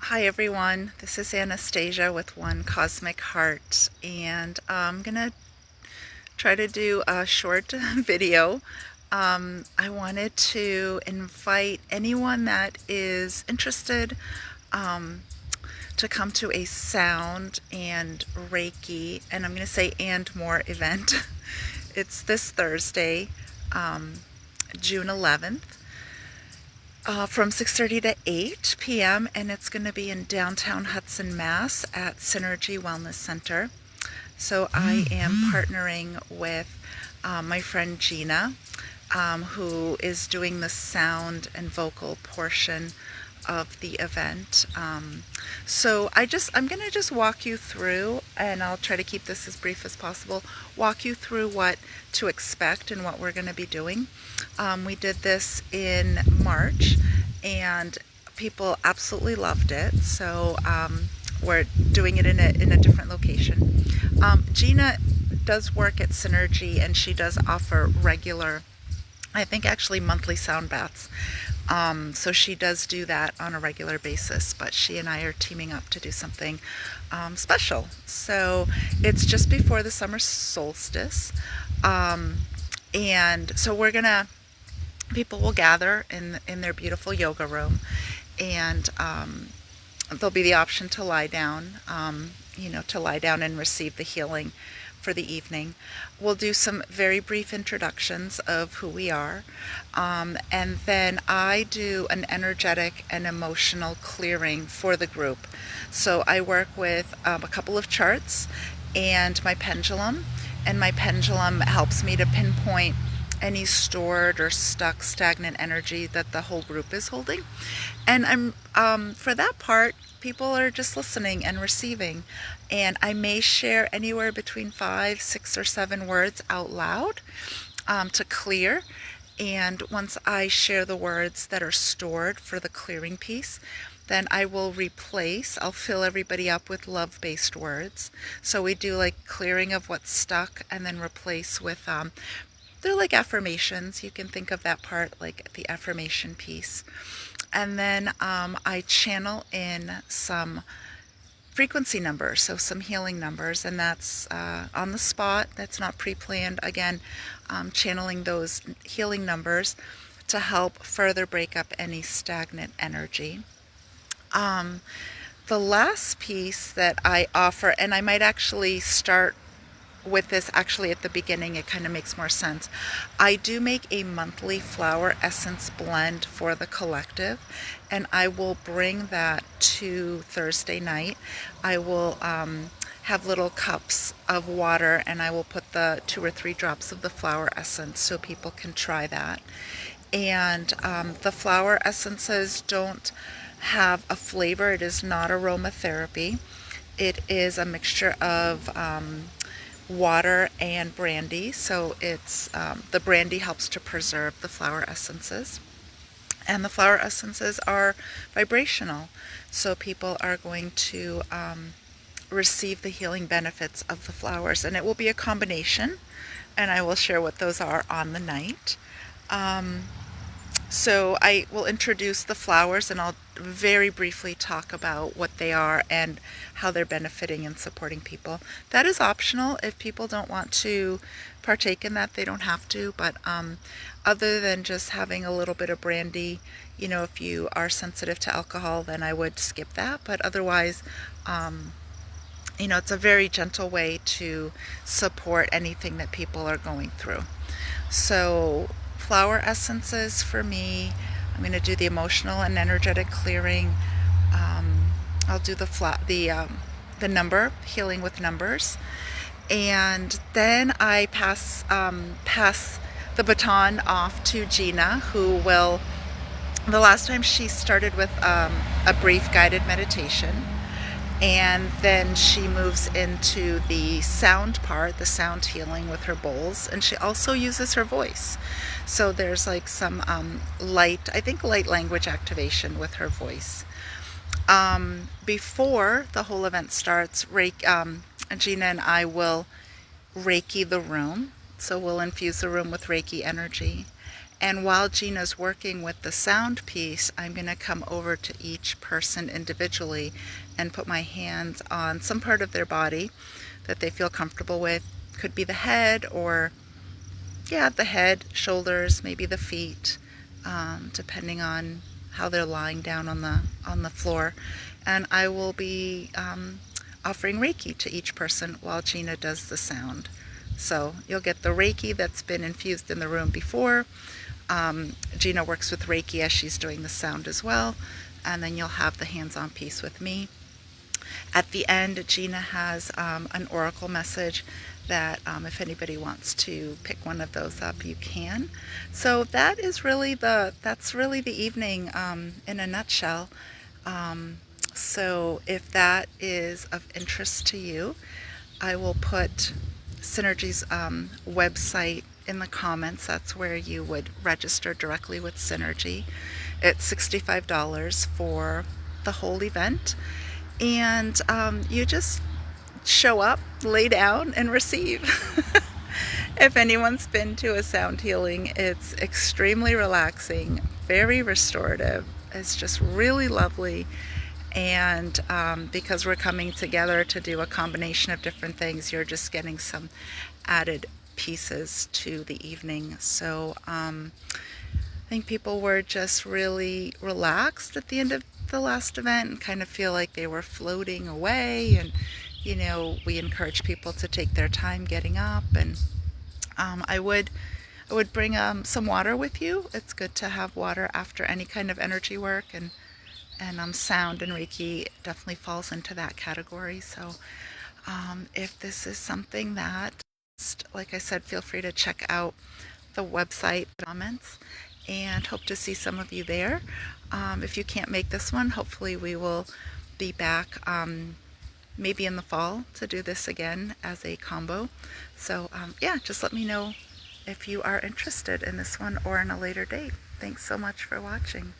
Hi everyone, this is Anastasia with One Cosmic Heart, and I'm gonna try to do a short video. I wanted to invite anyone that is interested um, to come to a sound and Reiki, and I'm gonna say and more event. It's this Thursday, June 11th. From 6:30 to 8 p.m. and it's going to be in downtown Hudson, Mass at Synergy Wellness Center. So I am partnering with my friend Gina, who is doing the sound and vocal portion of the event. I'm going to just walk you through, and I'll try to keep this as brief as possible, walk you through what to expect and what we're going to be doing. We did this in March and people absolutely loved it. So we're doing it in a different location. Gina does work at Synergy, and she does offer regular, I think actually monthly sound baths. So she does do that on a regular basis, but she and I are teaming up to do something special. So it's just before the summer solstice. And so people will gather in their beautiful yoga room, and there'll be the option to lie down, to lie down and receive the healing for the evening. We'll do some very brief introductions of who we are, and then I do an energetic and emotional clearing for the group. So I work with a couple of charts and my pendulum, and my pendulum helps me to pinpoint any stored or stuck stagnant energy that the whole group is holding. And for that part, people are just listening and receiving. And I may share anywhere between 5, 6, or 7 words out loud to clear. And once I share the words that are stored for the clearing piece, then I'll fill everybody up with love-based words. So we do like clearing of what's stuck and then replace with they're like affirmations. You can think of that part like the affirmation piece. And then I channel in some frequency numbers, so some healing numbers, and that's on the spot. That's not pre-planned. Again, channeling those healing numbers to help further break up any stagnant energy. The last piece that I offer, and I might actually start with this actually at the beginning, it kind of makes more sense. I do make a monthly flower essence blend for the collective, and I will bring that to Thursday night. I will have little cups of water, and I will put the 2 or 3 drops of the flower essence so people can try that. And the flower essences don't have a flavor. It is not aromatherapy. It is a mixture of water and brandy, so it's the brandy helps to preserve the flower essences, and the flower essences are vibrational, so people are going to receive the healing benefits of the flowers, and it will be a combination, and I will share what those are on the night. So I will introduce the flowers, and I'll very briefly talk about what they are and how they're benefiting and supporting people. That is optional. If people don't want to partake in that, they don't have to. But other than just having a little bit of brandy, if you are sensitive to alcohol, then I would skip that. But otherwise, it's a very gentle way to support anything that people are going through. So flower essences for me, I'm going to do the emotional and energetic clearing. I'll do the number healing with numbers, and then I pass the baton off to Gina, who will. The last time she started with a brief guided meditation, and then she moves into the sound part, the sound healing with her bowls, and she also uses her voice. So there's like some light language activation with her voice. Before the whole event starts, Gina and I will Reiki the room. So we'll infuse the room with Reiki energy. And while Gina's working with the sound piece, I'm going to come over to each person individually and put my hands on some part of their body that they feel comfortable with. Could be the head, or yeah, the head, shoulders, maybe the feet, depending on how they're lying down on the floor. And I will be offering Reiki to each person while Gina does the sound. So you'll get the Reiki that's been infused in the room before. Gina works with Reiki as she's doing the sound as well. And then you'll have the hands-on piece with me. At the end, Gina has an oracle message that if anybody wants to pick one of those up, you can. So that's really the evening in a nutshell. So if that is of interest to you, I will put Synergy's website in the comments. That's where you would register directly with Synergy. It's $65 for the whole event. And you just show up, lay down, and receive. If anyone's been to a sound healing, it's extremely relaxing, very restorative. It's just really lovely. And because we're coming together to do a combination of different things, you're just getting some added pieces to the evening. So I think people were just really relaxed at the end of the last event and kind of feel like they were floating away. And we encourage people to take their time getting up. And I would bring some water with you. It's good to have water after any kind of energy work, and sound and Reiki definitely falls into that category. So if this is something that, like I said, feel free to check out the website comments, and hope to see some of you there. If you can't make this one, hopefully we will be back maybe in the fall to do this again as a combo. So yeah, just let me know if you are interested in this one or in a later date. Thanks so much for watching.